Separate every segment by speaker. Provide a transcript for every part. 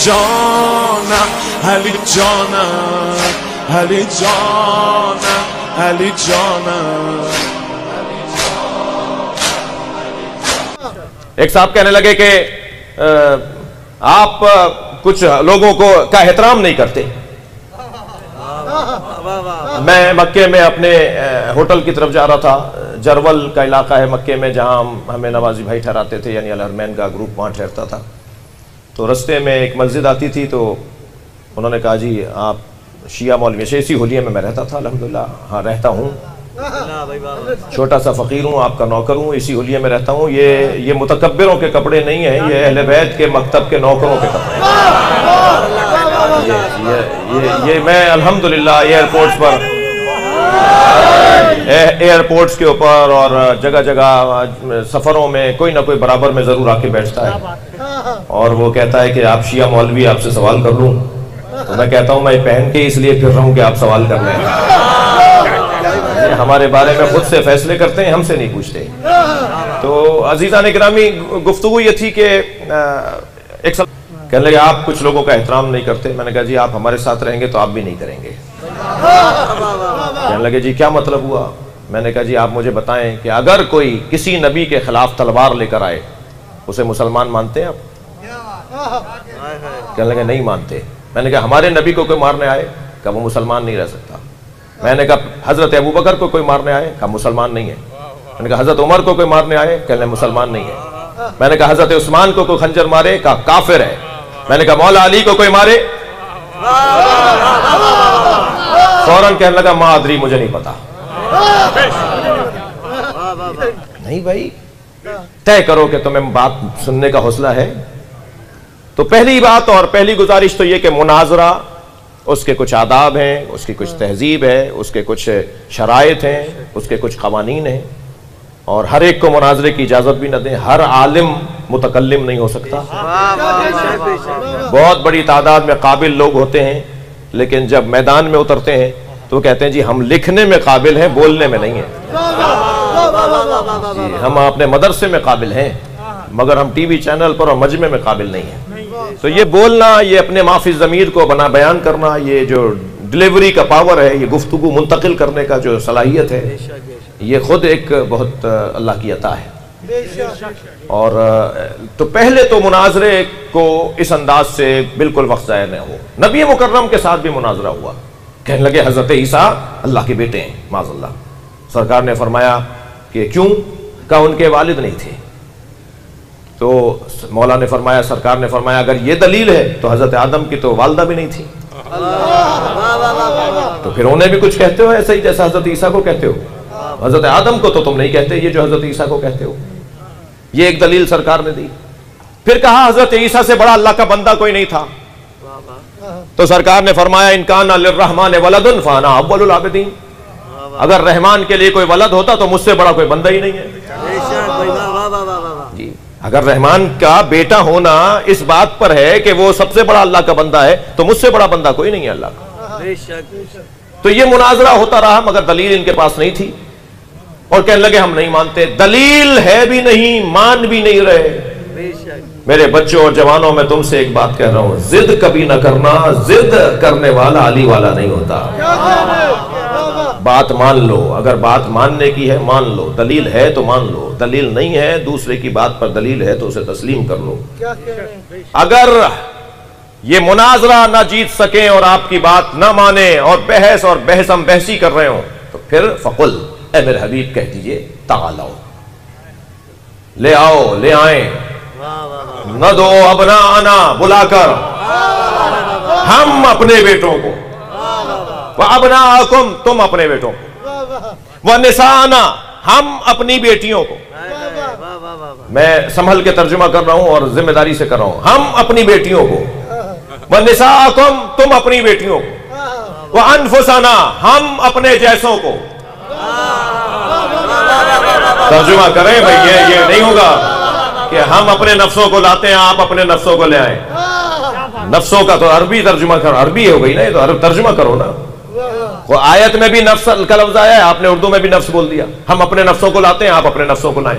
Speaker 1: جانم علی جانم علی جانم علی جانم.
Speaker 2: ایک صاحب کہنے لگے کہ آپ کچھ لوگوں کو کا احترام نہیں کرتے. میں مکے میں اپنے ہوٹل کی طرف جا رہا تھا. جرول کا علاقہ ہے مکے میں جہاں ہمیں نوازی بھائی ٹھہراتے تھے، یعنی الحرمین کا گروپ وہاں ٹھہرتا تھا. تو رستے میں ایک مسجد آتی تھی تو انہوں نے کہا جی آپ شیعہ مولوی. اسی حلیے میں رہتا تھا الحمدللہ. ہاں رہتا ہوں، چھوٹا سا فقیر ہوں، آپ کا نوکر ہوں، اسی حلیے میں رہتا ہوں. یہ متکبروں کے کپڑے نہیں ہیں، یہ اہل بیت کے مکتب کے نوکروں کے کپڑے ہیں. یہ میں الحمدللہ ایئرپورٹس کے اوپر اور جگہ جگہ سفروں میں کوئی نہ کوئی برابر میں ضرور آ کے بیٹھتا ہے اور وہ کہتا ہے کہ آپ شیعہ مولوی، آپ سے سوال کر لوں. تو میں کہتا ہوں میں پہن کے اس لیے پھر رہا ہوں کہ آپ سوال کر لیں. ہمارے بارے میں خود سے فیصلے کرتے ہیں، ہم سے نہیں پوچھتے. تو عزیزان گرامی، گفتگو یہ تھی کہ ایک کہنے لگے آپ کچھ لوگوں کا احترام نہیں کرتے. میں نے کہا جی آپ ہمارے ساتھ رہیں گے تو آپ بھی نہیں کریں گے. کہنے لگے جی کیا مطلب ہوا؟ میں نے کہا جی آپ مجھے بتائیں کہ اگر کوئی کسی نبی کے خلاف تلوار لے کر آئے اسے مسلمان مانتے ہیں آپ؟ کہنے لگے نہیں مانتے. میں نے کہا ہمارے نبی کو کوئی مارنے آئے؟ کہا وہ مسلمان نہیں رہ سکتا. میں نے کہا حضرت ابوبکر کو کوئی مارنے آئے؟ کہا مسلمان نہیں ہے. میں نے کہا حضرت عمر کو کوئی مارنے آئے؟ کہنے لگے مسلمان نہیں ہے. میں نے کہا حضرت عثمان کو کوئی خنجر مارے؟ کہا کافر ہے. میں نے کہا مولا علی کو کوئی مارے؟ فوراً کہنے لگا ما ادری، مجھے نہیں پتا. نہیں بھائی، طے کرو کہ تمہیں بات سننے کا حوصلہ ہے. تو پہلی بات اور پہلی گزارش تو یہ کہ مناظرہ اس کے کچھ آداب ہیں، اس کی کچھ تہذیب ہے، اس کے کچھ شرائط ہیں، اس کے کچھ قوانین ہیں، اور ہر ایک کو مناظرے کی اجازت بھی نہ دیں. ہر عالم متکلم نہیں ہو سکتا. بہت بڑی تعداد میں قابل لوگ ہوتے ہیں لیکن جب میدان میں اترتے ہیں تو کہتے ہیں جی ہم لکھنے میں قابل ہیں، بولنے میں نہیں ہیں. جی ہم اپنے مدرسے میں قابل ہیں مگر ہم ٹی وی چینل پر اور مجمع میں قابل نہیں ہیں. تو یہ بولنا، یہ اپنے معافی ضمیر کو بیان کرنا، یہ جو ڈیلیوری کا پاور ہے، یہ گفتگو منتقل کرنے کا جو صلاحیت ہے، یہ خود ایک بہت اللہ کی عطا ہے. اور تو پہلے تو مناظرے کو اس انداز سے بالکل وقت ضائع نہ ہو. نبی مکرم کے ساتھ بھی مناظرہ ہوا. کہنے لگے حضرت عیسیٰ اللہ کے بیٹے ہیں معاذ اللہ. سرکار نے فرمایا کہ کیوں؟ کہا ان کے والد نہیں تھے. تو مولا نے فرمایا، سرکار نے فرمایا اگر یہ دلیل ہے تو حضرت آدم کی تو والدہ بھی نہیں تھی. تو پھر انہیں بھی کچھ کہتے ہو ایسا ہی جیسا حضرت عیسیٰ کو کہتے ہو. حضرت آدم کو تو تم نہیں کہتے یہ جو حضرت عیسیٰ کو کہتے ہو. یہ ایک دلیل سرکار نے دی. پھر کہا حضرت عیسیٰ سے بڑا اللہ کا بندہ کوئی نہیں تھا. تو سرکار نے فرمایا ان کان للرحمن ولد فانا اول العابدین. اگر رحمان کے لیے کوئی ولد ہوتا تو مجھ سے بڑا کوئی بندہ ہی نہیں ہے. جی اگر رحمان کا بیٹا ہونا اس بات پر ہے کہ وہ سب سے بڑا اللہ کا بندہ ہے تو مجھ سے بڑا بندہ کوئی نہیں ہے اللہ کا. تو یہ مناظرہ ہوتا رہا مگر دلیل ان کے پاس نہیں تھی اور کہنے لگے ہم نہیں مانتے. دلیل ہے بھی نہیں، مان بھی نہیں رہے. میرے بچوں اور جوانوں میں تم سے ایک بات کہہ رہا ہوں، ضد کبھی نہ کرنا. ضد کرنے والا علی والا نہیں ہوتا. بات مان لو، اگر بات ماننے کی ہے مان لو. دلیل ہے تو مان لو، دلیل نہیں ہے دوسرے کی بات پر دلیل ہے تو اسے تسلیم کر لو. اگر یہ مناظرہ نہ جیت سکیں اور آپ کی بات نہ مانیں اور بحث اور بحثم بحثی کر رہے ہوں تو پھر فقل، اے میرے حبیب کہہ دیجئے تعالو، لے آؤ، لے آئیں. ندعو ابناءنا، بلا کر ہم اپنے بیٹوں کو، وابناءکم، تم اپنے بیٹوں کو، ونساءنا، ہم اپنی بیٹیوں کو. میں سنبھل کے ترجمہ کر رہا ہوں اور ذمہ داری سے کر رہا ہوں. ہم اپنی بیٹیوں کو، ونساءکم، تم اپنی بیٹیوں کو، وانفسنا، ہم اپنے جیسوں کو. ترجمہ کریں بھئی، یہ نہیں ہوگا کہ ہم اپنے نفسوں کو لاتے ہیں آپ اپنے نفسوں کو لے آئیں. نفسوں کا تو عربی ترجمہ کرو، عربی ہو گئی نا، یہ تو عرب ترجمہ کرو نا. وہ آیت میں بھی نفس کا لفظ آیا ہے، آپ نے اردو میں بھی نفس بول دیا. ہم اپنے نفسوں کو لاتے ہیں، آپ اپنے نفسوں کو لائیں.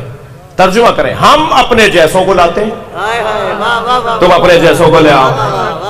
Speaker 2: ترجمہ کریں، ہم اپنے جیسوں کو لاتے ہیں، تم اپنے جیسوں کو لے آؤ.